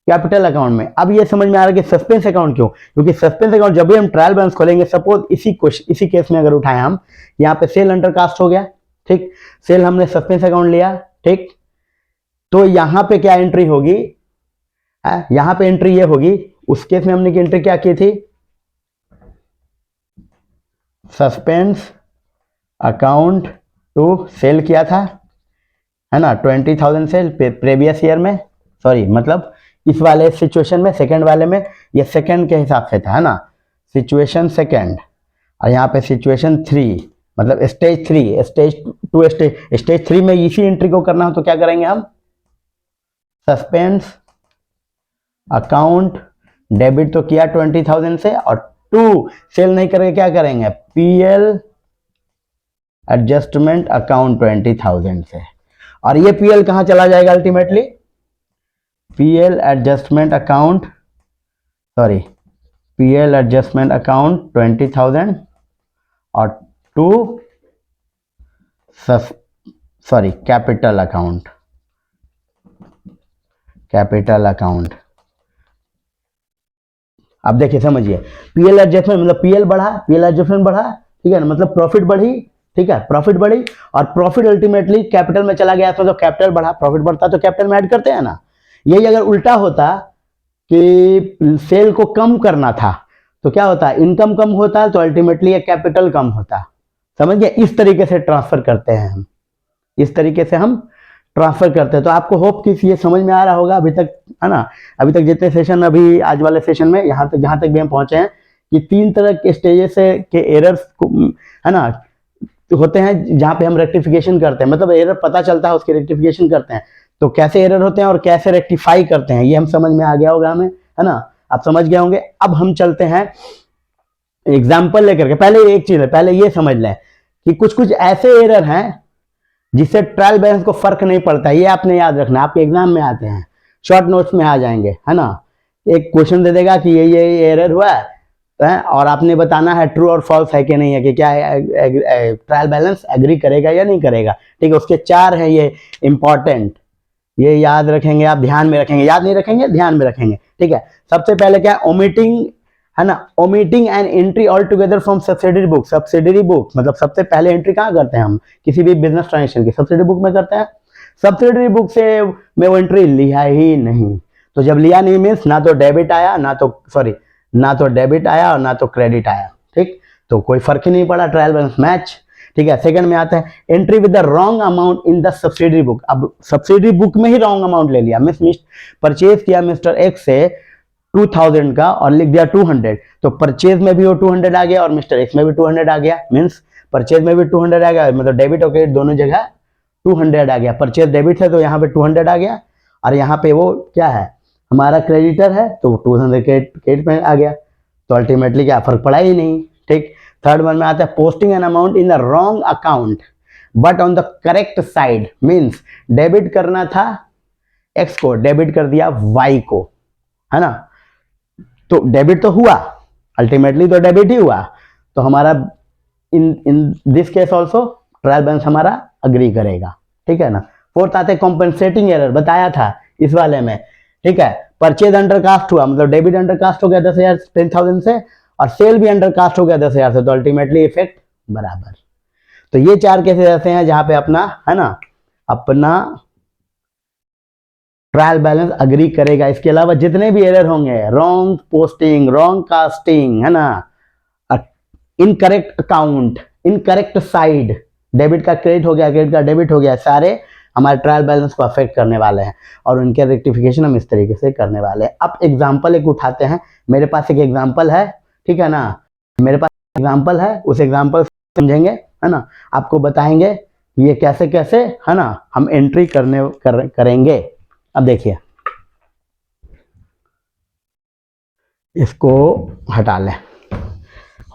[SPEAKER 1] कैपिटल अकाउंट में। अब ये समझ में आ रहा है कि सस्पेंस अकाउंट क्यों, क्योंकि सस्पेंस अकाउंट जब भी हम ट्रायल बैलेंस खोलेंगे, सपोज इसी केस में अगर उठाएं हम, यहाँ पे सेल अंडर कास्ट हो गया, ठीक, सेल हमने सस्पेंस अकाउंट लिया, ठीक, तो यहाँ पे क्या एंट्री होगी, यहाँ पे एंट्री ये होगी, उस केस में हमने की एंट्री क्या की थी, सस्पेंस अकाउंट टू सेल किया था, है ना 20,000 सेल प्रीवियस ईयर में, सॉरी मतलब इस वाले सिचुएशन में, सेकंड वाले में ये सेकंड के हिसाब से था, है ना, सिचुएशन सेकंड, और यहाँ पे सिचुएशन 3 मतलब स्टेज 3, स्टेज 3 में इसी एंट्री को करना हो तो क्या करेंगे हम, सस्पेंस अकाउंट डेबिट तो किया 20,000 से, और 2 सेल नहीं करके क्या करेंगे, पीएल एडजस्टमेंट अकाउंट 20,000 से, और ये पीएल कहां चला जाएगा अल्टीमेटली, पीएल एडजस्टमेंट अकाउंट 20,000 और 2 कैपिटल अकाउंट। अब देखिए समझिए, पीएल एडजस्टमेंट मतलब पीएल बढ़ा, पीएल एडजस्टमेंट बढ़ा, ठीक है ना, मतलब प्रॉफिट बढ़ी, ठीक है, प्रॉफिट बढ़ी, और प्रॉफिट अल्टीमेटली कैपिटल में चला गया, तो कैपिटल बढ़ा, प्रॉफिट बढ़ता तो कैपिटल में ऐड करते हैं ना। यही अगर उल्टा होता कि सेल को कम करना था तो क्या होता है, इनकम कम होता तो अल्टीमेटली ये कैपिटल कम होता, समझ गए। इस तरीके से ट्रांसफर करते हैं हम, इस तरीके से हम ट्रांसफर करते हैं। तो आपको होप कि ये समझ में आ रहा होगा अभी तक, है ना, अभी तक जितने सेशन, अभी आज वाले सेशन में यहाँ तक जहाँ तक भी हम पहुंचे हैं कि 3 तरह के स्टेजेस के एरर्स है ना होते हैं जहाँ पे हम रेक्टिफिकेशन करते हैं, मतलब एरर पता चलता है उसके रेक्टिफिकेशन करते हैं, तो कैसे एरर होते हैं और कैसे रेक्टिफाई करते हैं ये हम समझ में आ गया होगा हमें, है ना, आप समझ गए होंगे। अब हम चलते हैं एग्जाम्पल लेकर के। पहले एक चीज है, पहले ये समझ लें कि कुछ कुछ ऐसे एरर हैं जिससे ट्रायल बैलेंस को फर्क नहीं पड़ता, ये आपने याद रखना, आपके एग्जाम में आते हैं, शॉर्ट नोट्स में आ जाएंगे, है ना। एक क्वेश्चन दे देगा कि ये एरर हुआ है और आपने बताना है ट्रू और फॉल्स है कि नहीं है, कि क्या ट्रायल बैलेंस एग्री करेगा या नहीं करेगा, ठीक है। उसके 4 हैं ये इंपॉर्टेंट, ये याद रखेंगे आप, ध्यान में रखेंगे, याद नहीं रखेंगे ध्यान में रखेंगे, ठीक है। सबसे पहले क्या, ओमिटिंग, है ना, omitting an entry all together from subsidiary book. Subsidiary book मतलब सबसे पहले एंट्री कहाँ करते हैं हम, किसी भी बिजनेस ट्रांजेक्शन की सब्सिडरी बुक में करते हैं। सब्सिडरी बुक से मैं वो एंट्री लिया ही नहीं, तो जब लिया नहीं मीन्स ना तो डेबिट आया, ना तो डेबिट आया और ना तो क्रेडिट आया, ठीक, तो कोई फर्क ही नहीं पड़ा, ट्रायल बैलेंस मैच, ठीक है। सेकंड में आता है entry with the wrong amount in the subsidiary book. अब सब्सिडरी बुक में ही रॉन्ग अमाउंट ले लिया, परचेज किया मिस्टर एक्स से 2,000 का और लिख दिया 200, तो परचेज में भी वो 200 आ गया और मिस्टर एक्स में भी 200 आ गया, मीन्स परचेज में भी 200 आ गया, मतलब डेबिट और क्रेडिट दोनों जगह 200 आ गया। परचेज डेबिट है तो यहाँ पे 200 आ गया, और यहाँ पे वो क्या है, हमारा क्रेडिटर है तो 200 क्रेडिट में आ गया, तो अल्टीमेटली क्या फर्क पड़ा ही नहीं, ठीक। थर्ड वन में आता है posting an amount in the wrong account but on the correct side, means debit करना था एक्स को डेबिट कर दिया वाई को, है ना, तो डेबिट तो हुआ, अल्टीमेटली तो डेबिट ही हुआ, तो हमारा in in this case also trial balance हमारा अग्री करेगा, ठीक है ना। फोर्थ आते कॉम्पेंसेटिंग एरर, बताया था इस वाले में, ठीक है। परचेज अंडर कास्ट हुआ, मतलब डेबिट अंडर कास्ट हो गया 10,000 10,000 से, और सेल भी अंडर कास्ट हो गया 10,000 से, तो अल्टीमेटली इफेक्ट बराबर। तो ये 4 केसेस ऐसे हैं जहां पे अपना, है ना, अपना ट्रायल बैलेंस अग्री करेगा। इसके अलावा जितने भी एरर होंगे, रॉन्ग पोस्टिंग, रॉन्ग कास्टिंग, है ना, incorrect account, incorrect side, debit का क्रेडिट हो गया, क्रेडिट का डेबिट हो गया, सारे हमारे ट्रायल बैलेंस को अफेक्ट करने वाले हैं, और उनके रेक्टिफिकेशन हम इस तरीके से करने वाले हैं। अब एग्जाम्पल एक उठाते हैं, मेरे पास एक एग्जाम्पल है, ठीक है ना, मेरे पास एग्जाम्पल है, उस एग्जाम्पल समझेंगे, है ना, आपको बताएंगे ये कैसे कैसे, है ना, हम एंट्री करेंगे। अब देखिए, इसको हटा लें,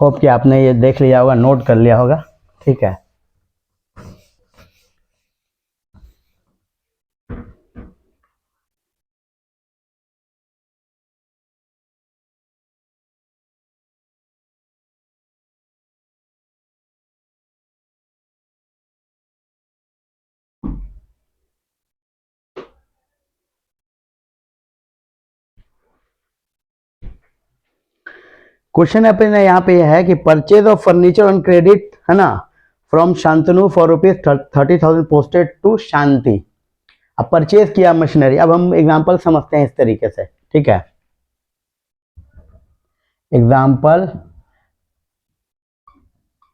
[SPEAKER 1] होप कि आपने ये देख लिया होगा, नोट कर लिया होगा, ठीक है। क्वेश्चन अपने यहाँ पे है कि purchase of furniture on credit, है ना, from Shantanu for ₹30,000 posted to Shanti. अब परचेज किया मशीनरी, अब हम एग्जांपल समझते हैं इस तरीके से, ठीक है। Example,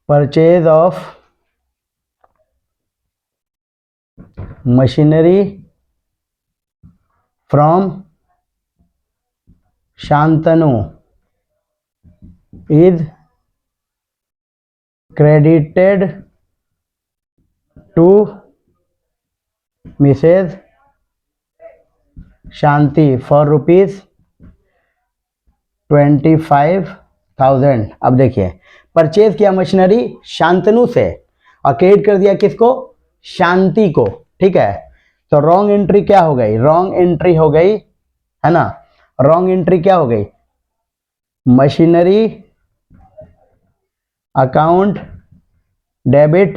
[SPEAKER 1] purchase of machinery from Shantanu is credited to Mrs. Shanti for ₹25,000। अब देखिए, परचेज किया मशीनरी शांतनु से और क्रेडिट कर दिया किसको, शांति को, ठीक है। तो रॉन्ग एंट्री क्या हो गई, रॉन्ग एंट्री हो गई, है ना, रॉन्ग एंट्री क्या हो गई, मशीनरी अकाउंट डेबिट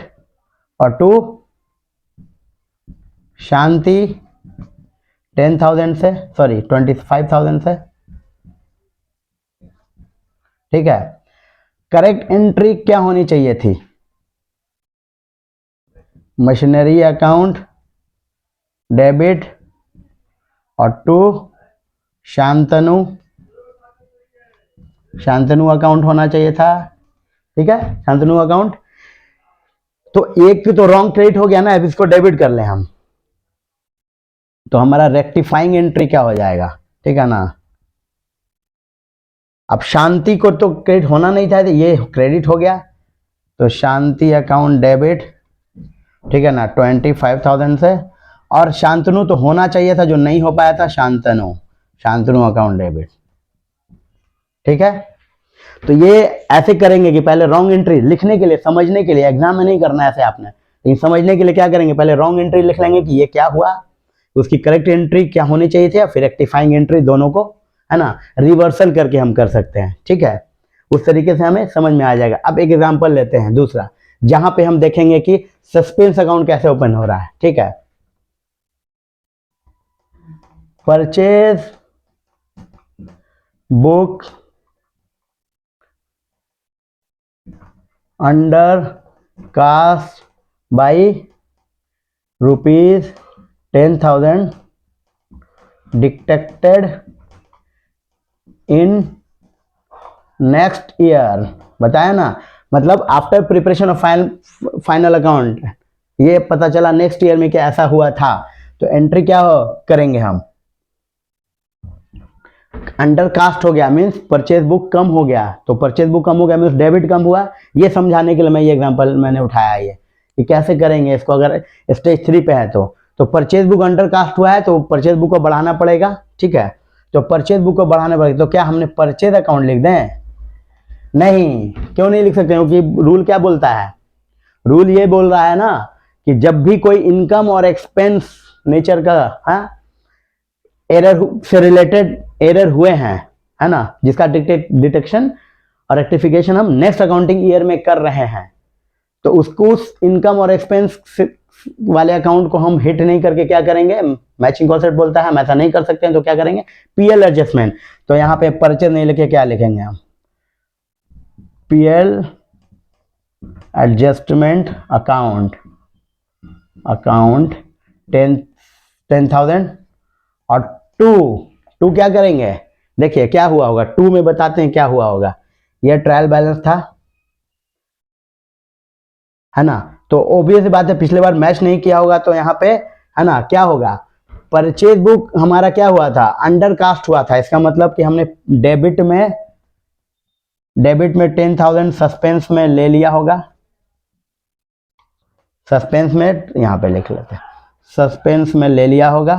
[SPEAKER 1] और टू शांति 10,000 से, सॉरी 25,000 से, ठीक है। करेक्ट एंट्री क्या होनी चाहिए थी, मशीनरी अकाउंट डेबिट और टू शांतनु, शांतनु अकाउंट होना चाहिए था, ठीक है, शांतनु अकाउंट। तो एक तो रॉन्ग क्रेडिट हो गया ना, अब इसको डेबिट कर ले हम, तो हमारा रेक्टिफाइंग एंट्री क्या हो जाएगा, ठीक है ना। अब शांति को तो क्रेडिट होना नहीं था, तो ये क्रेडिट हो गया, तो शांति अकाउंट डेबिट, ठीक है ना, 25,000 से, और शांतनु तो होना चाहिए था, जो नहीं हो पाया था, शांतनु, शांतनु अकाउंट डेबिट, ठीक है। तो ये ऐसे करेंगे कि पहले रॉन्ग एंट्री लिखने के लिए, समझने के लिए, एग्जाम में नहीं करना है ऐसे आपने, लेकिन समझने के लिए क्या करेंगे, पहले रॉन्ग एंट्री लिख लेंगे कि ये क्या हुआ, उसकी करेक्ट एंट्री क्या होनी चाहिए थी, फिर रेक्टिफाइंग एंट्री, दोनों को, है ना, रिवर्सल करके हम कर सकते हैं, ठीक है। उस तरीके से हमें समझ में आ जाएगा। अब एक एग्जाम्पल लेते हैं दूसरा, जहां पे हम देखेंगे कि सस्पेंस अकाउंट कैसे ओपन हो रहा है, ठीक है। Purchase book under cast by ₹10,000 detected in next year, बताया ना, मतलब after preparation of final account, ये पता चला नेक्स्ट ईयर में क्या ऐसा हुआ था, तो एंट्री क्या करेंगे हम, अंडर कास्ट हो गया मीन्स परचेज बुक कम हो गया, तो परचेज बुक कम हो गया मीन्स डेबिट कम हुआ। ये समझाने के लिए मैं ये एग्जांपल मैंने उठाया है, ये कि कैसे करेंगे इसको, अगर स्टेज 3 पे है तो परचेज बुक अंडर कास्ट हुआ है, तो परचेज बुक को बढ़ाना पड़ेगा, ठीक है। तो परचेज बुक को बढ़ाना पड़ेगा, तो क्या हमने परचेज अकाउंट लिख दें, नहीं, क्यों नहीं लिख सकते, क्योंकि रूल क्या बोलता है, रूल ये बोल रहा है ना कि जब भी कोई इनकम और एक्सपेंस नेचर का, हाँ, एरर से रिलेटेड एरर हुए हैं, है ना, जिसका डिटेक्शन और रेक्टिफिकेशन हम नेक्स्ट अकाउंटिंग ईयर में कर रहे हैं, तो उसको उस इनकम और एक्सपेंस वाले अकाउंट को हम हिट नहीं करके क्या करेंगे, मैचिंग कॉन्सेप्ट बोलता है हम ऐसा नहीं कर सकते हैं, तो क्या करेंगे, पीएल एडजस्टमेंट। तो यहाँ पे परचेज नहीं लिखे क्या लिखेंगे हम, पीएल एडजस्टमेंट अकाउंट, अकाउंट 10,000 और टू क्या करेंगे, देखिए क्या हुआ होगा, टू में बताते हैं क्या हुआ होगा, ये ट्रायल बैलेंस था, है ना, तो ऑब्वियस बात है पिछले बार मैच नहीं किया होगा, तो यहाँ पे है ना क्या होगा, परचेज बुक हमारा क्या हुआ था, अंडर कास्ट हुआ था, इसका मतलब कि हमने डेबिट में 10,000 सस्पेंस में ले लिया होगा, सस्पेंस में यहाँ पे लिख लेते हैं, सस्पेंस में ले लिया होगा,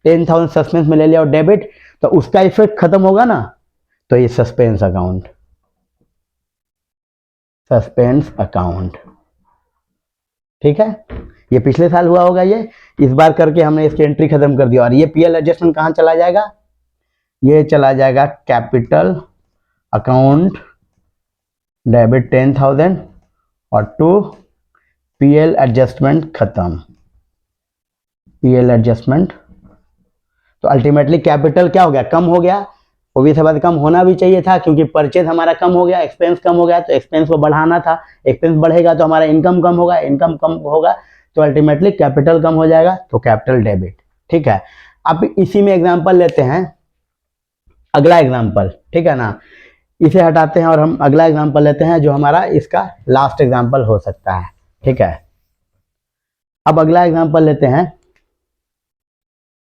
[SPEAKER 1] 10,000 सस्पेंस में ले लिया और डेबिट, तो उसका इफेक्ट खत्म होगा ना, तो ये सस्पेंस अकाउंट, सस्पेंस अकाउंट, ठीक है, ये पिछले साल हुआ होगा, ये इस बार करके हमने इसकी एंट्री खत्म कर दिया, और ये पीएल एडजस्टमेंट कहाँ चला जाएगा, ये चला जाएगा कैपिटल अकाउंट, डेबिट 10,000 और टू पीएल एडजस्टमेंट खत्म, पीएल एडजस्टमेंट, तो अल्टीमेटली कैपिटल क्या हो गया, कम हो गया, ऑब्वियस बात कम होना भी चाहिए था, क्योंकि परचेज हमारा कम हो गया, एक्सपेंस कम हो गया, तो एक्सपेंस को बढ़ाना था, एक्सपेंस बढ़ेगा तो हमारा इनकम कम होगा, इनकम कम होगा तो अल्टीमेटली कैपिटल कम हो जाएगा, तो कैपिटल डेबिट, ठीक है। अब इसी में एग्जांपल लेते हैं, अगला एग्जांपल, ठीक है ना, इसे हटाते हैं और हम अगला एग्जांपल लेते हैं जो हमारा इसका लास्ट एग्जांपल हो सकता है, ठीक है। अब अगला एग्जांपल लेते हैं,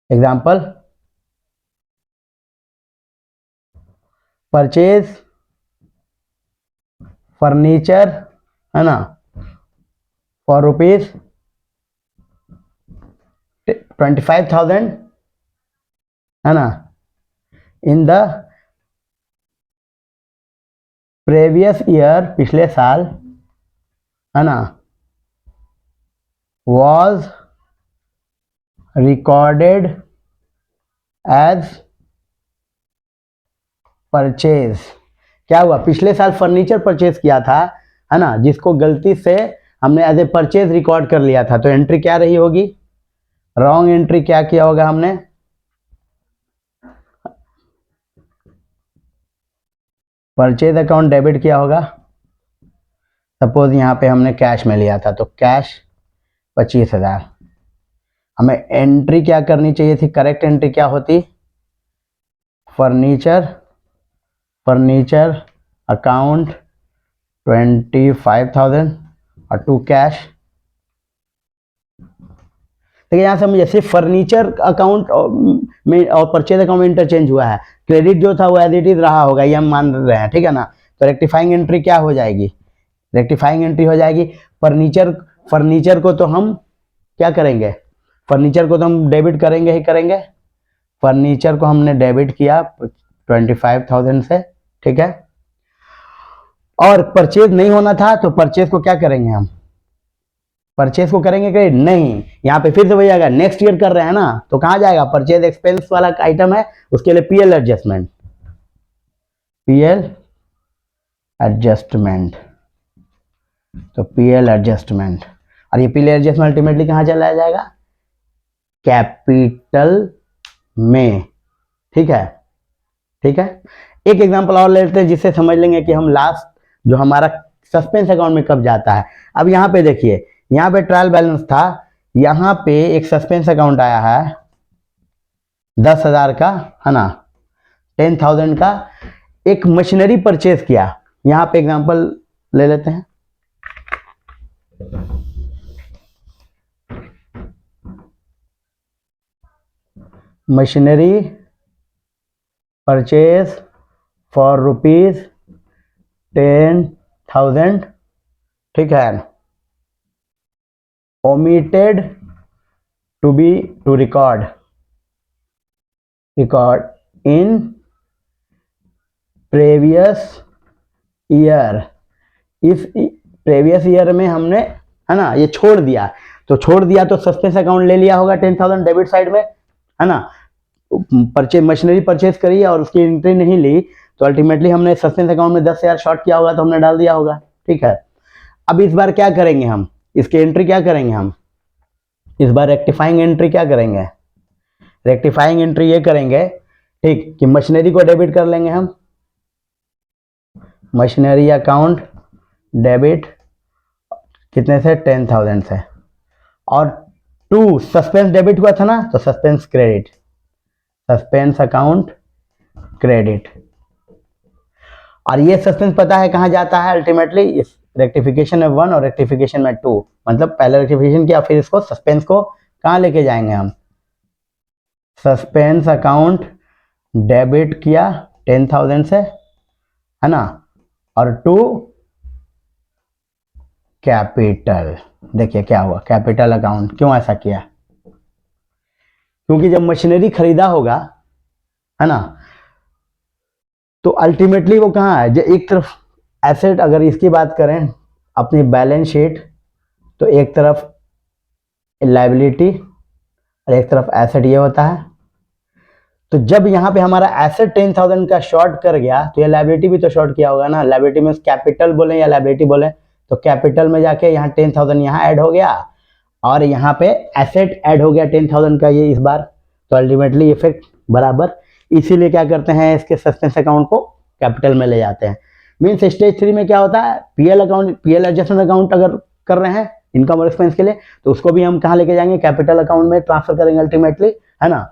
[SPEAKER 1] एग्जांपल परचेज फर्नीचर, है ना, फॉर रुपीज 25,000, है ना, इन द प्रेवियस ईयर, पिछले साल, है ना, was recorded as परचेज, क्या हुआ, पिछले साल फर्नीचर परचेज किया था, है ना, जिसको गलती से हमने एज ए परचेज रिकॉर्ड कर लिया था, तो एंट्री क्या रही होगी, रॉन्ग एंट्री क्या किया होगा हमने, परचेज अकाउंट डेबिट किया होगा, सपोज यहाँ पे हमने कैश में लिया था, तो कैश 25,000, हमें एंट्री क्या करनी चाहिए थी, करेक्ट एंट्री क्या होती, फर्नीचर अकाउंट 25,000 और टू कैश, देखिए यहाँ से मुझे सिर्फ फर्नीचर अकाउंट में और परचेज अकाउंट में इंटरचेंज हुआ है, क्रेडिट जो था वो एज इट इज रहा होगा, ये हम मान रहे हैं, ठीक है ना, तो रेक्टिफाइंग एंट्री क्या हो जाएगी, रेक्टिफाइंग एंट्री हो जाएगी, फर्नीचर को तो हम क्या करेंगे, फर्नीचर को तो हम डेबिट करेंगे ही करेंगे, फर्नीचर को हमने डेबिट किया 25,000 से, ठीक है, और परचेज नहीं होना था, तो परचेज को क्या करेंगे हम, परचेज को करेंगे क्रेडिट नहीं, यहाँ पे फिर से वही आएगा, नेक्स्ट ईयर कर रहे हैं ना, तो कहाँ जाएगा, परचेज एक्सपेंस वाला आइटम है, उसके लिए पीएल एडजस्टमेंट, तो पीएल एडजस्टमेंट, और ये पीएल एडजस्टमेंट अल्टीमेटली कहाँ चला जाएगा, कैपिटल में, ठीक है, ठीक है। एक एग्जांपल और लेते हैं जिससे समझ लेंगे कि हम लास्ट जो हमारा सस्पेंस अकाउंट में कब जाता है। अब यहाँ पे देखिए, यहाँ पे ट्रायल बैलेंस था, यहाँ पे एक सस्पेंस अकाउंट आया है 10,000 का, है ना, 10,000 का, एक मशीनरी परचेज किया, यहाँ पे एग्जांपल ले लेते हैं, मशीनरी परचेज फॉर रुपीज 10,000, ठीक है, omitted to record in previous year, इस प्रेवियस ईयर में हमने, है ना, ये छोड़ दिया, तो सस्पेंस अकाउंट ले लिया होगा 10,000 डेबिट साइड में, है ना, परचेज मशीनरी परचेज करी और उसकी एंट्री नहीं ली, तो अल्टीमेटली हमने सस्पेंस अकाउंट में 10,000 शॉर्ट किया होगा तो हमने डाल दिया होगा। ठीक है, अब इस बार क्या करेंगे हम, इसकी एंट्री क्या करेंगे हम, इस बार रेक्टिफाइंग एंट्री क्या करेंगे, रेक्टिफाइंग एंट्री ये करेंगे, ठीक, कि मशीनरी को डेबिट कर लेंगे हम, मशीनरी अकाउंट डेबिट कितने से, 10,000 से, और टू सस्पेंस डेबिट हुआ था ना, तो suspense credit, suspense account credit. और ये सस्पेंस पता है कहाँ जाता है अल्टीमेटली, इस रेक्टिफिकेशन में 1 और रेक्टिफिकेशन में 2, मतलब पहले रेक्टिफिकेशन किया फिर इसको सस्पेंस को कहाँ लेके जाएंगे हम, सस्पेंस अकाउंट डेबिट किया 10,000 से, है ना, और टू कैपिटल। देखिए क्या हुआ, कैपिटल अकाउंट, क्यों ऐसा किया, क्योंकि जब मशीनरी खरीदा होगा, है ना, तो अल्टीमेटली वो कहाँ है, जो एक तरफ एसेट, अगर इसकी बात करें अपनी बैलेंस शीट, तो एक तरफ लायबिलिटी और एक तरफ एसेट ये होता है। तो जब यहाँ पे हमारा एसेट 10,000 का शॉर्ट कर गया तो ये लायबिलिटी भी तो शॉर्ट किया होगा ना, लायबिलिटी में कैपिटल बोले या लायबिलिटी बोले, तो कैपिटल में जाके यहाँ 10,000 यहाँ ऐड हो गया और यहाँ पे एसेट ऐड हो गया 10,000 का ये इस बार, तो अल्टीमेटली इफेक्ट बराबर, इसीलिए क्या करते हैं इसके सस्पेंस अकाउंट को कैपिटल में ले जाते हैं। मीन्स स्टेज 3 में क्या होता है, PL account, PL adjustment account अगर कर रहे हैं इनकम और एक्सपेंस के लिए, तो उसको भी हम कहाँ लेके जाएंगे, कैपिटल अकाउंट में ट्रांसफर करेंगे अल्टीमेटली, है ना।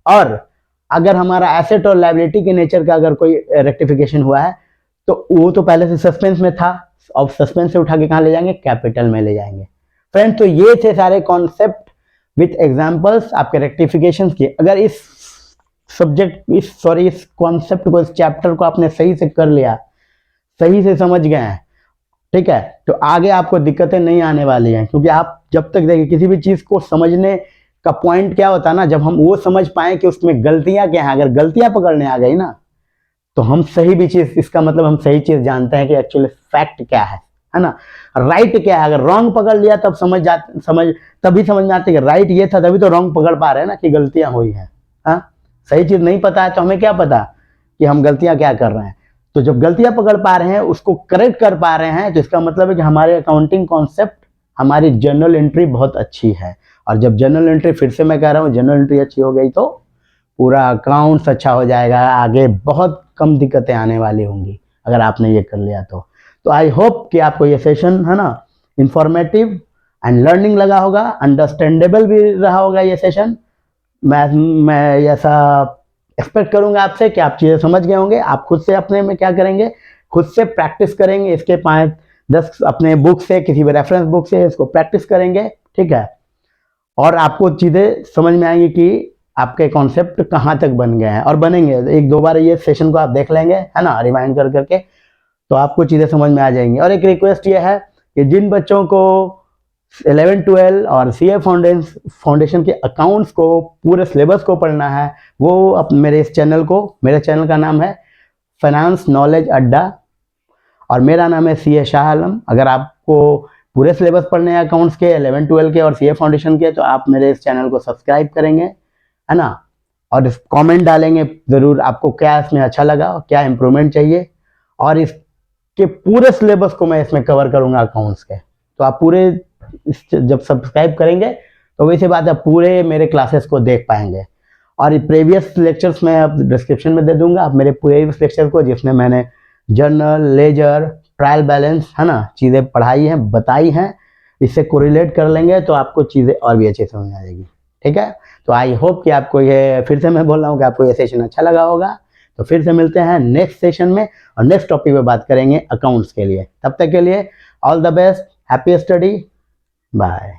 [SPEAKER 1] और अगर हमारा एसेट और लायबिलिटी के नेचर का अगर कोई रेक्टिफिकेशन हुआ है तो वो तो पहले से सस्पेंस में था, अब सस्पेंस से उठा के कहाँ ले जाएंगे, कैपिटल में ले जाएंगे। फ्रेंड, तो ये थे सारे कॉन्सेप्ट विथ एग्जांपल्स आपके रेक्टिफिकेशंस के। अगर इस सब्जेक्ट इस कॉन्सेप्ट को, इस चैप्टर को आपने सही से कर लिया, सही से समझ गए हैं, ठीक है, तो आगे आपको दिक्कतें नहीं आने वाली हैं। क्योंकि आप जब तक देखिए किसी भी चीज को समझने का पॉइंट क्या होता है ना, जब हम वो समझ पाए कि उसमें गलतियां क्या हैं, अगर गलतियां पकड़ने आ गई ना तो हम सही भी चीज, इसका मतलब हम सही चीज जानते हैं कि एक्चुअली फैक्ट क्या है ना, राइट क्या है। अगर रॉन्ग पकड़ लिया तब तभी समझ में आती है कि राइट ये था, तभी तो रॉन्ग पकड़ पा रहे हैं ना कि गलतियां हुई हैं। हाँ, सही चीज नहीं पता है तो हमें क्या पता कि हम गलतियां क्या कर रहे हैं। तो जब गलतियां पकड़ पा रहे हैं, उसको करेक्ट कर पा रहे हैं, तो इसका मतलब है कि हमारे अकाउंटिंग कॉन्सेप्ट, हमारी जर्नल एंट्री बहुत अच्छी है। और जब जर्नल एंट्री, फिर से मैं कह रहा हूँ, जर्नल एंट्री अच्छी हो गई तो पूरा अकाउंट्स अच्छा हो जाएगा, आगे बहुत कम दिक्कतें आने वाली होंगी अगर आपने ये कर लिया तो आई होप कि आपको ये सेशन, है ना, इंफॉर्मेटिव एंड लर्निंग लगा होगा, अंडरस्टैंडेबल भी रहा होगा ये सेशन। मैं ऐसा एक्सपेक्ट करूंगा आपसे कि आप चीज़ें समझ गए होंगे। आप खुद से अपने में क्या करेंगे, खुद से प्रैक्टिस करेंगे, इसके 5-10 अपने बुक से, किसी भी रेफरेंस बुक से इसको प्रैक्टिस करेंगे, ठीक है, और आपको चीज़ें समझ में आएंगी कि आपके कॉन्सेप्ट कहाँ तक बन गए हैं और बनेंगे। 1-2 बार ये सेशन को आप देख लेंगे, है ना, रिवाइंड कर करके, तो आपको चीज़ें समझ में आ जाएंगी। और एक रिक्वेस्ट ये है कि जिन बच्चों को 11-12 और सीए फाउंडेशन के अकाउंट्स को, पूरे सिलेबस को पढ़ना है, वो मेरे चैनल का नाम है फाइनेंस नॉलेज अड्डा और मेरा नाम है सीए शाह आलम। अगर आपको पूरे सिलेबस पढ़ने हैं अकाउंट्स के, 11-12 के और सीए फाउंडेशन के, तो आप मेरे इस चैनल को सब्सक्राइब करेंगे, है ना, और कमेंट डालेंगे ज़रूर आपको क्या इसमें अच्छा लगा, क्या इम्प्रूवमेंट चाहिए, और इसके पूरे सिलेबस को मैं इसमें कवर करूँगा अकाउंट्स के। तो आप पूरे जब सब्सक्राइब करेंगे तो वैसे बात है, पूरे मेरे क्लासेस को देख पाएंगे। और प्रीवियस लेक्चर्स मैं अब डिस्क्रिप्शन में दे दूंगा, आप मेरे प्रीवियस लेक्चर को, जिसमें मैंने जर्नल, लेजर, ट्रायल बैलेंस, है ना, चीज़ें पढ़ाई हैं, बताई हैं, इससे कोरिलेट कर लेंगे तो आपको चीज़ें और भी अच्छे समझ में आ जाएगी, ठीक है। तो आई होप कि आपको ये, फिर से मैं बोल रहा हूँ कि आपको ये सेशन अच्छा लगा होगा। तो फिर से मिलते हैं नेक्स्ट सेशन में और नेक्स्ट टॉपिक पे बात करेंगे अकाउंट्स के लिए। तब तक के लिए all the best, happy study, bye.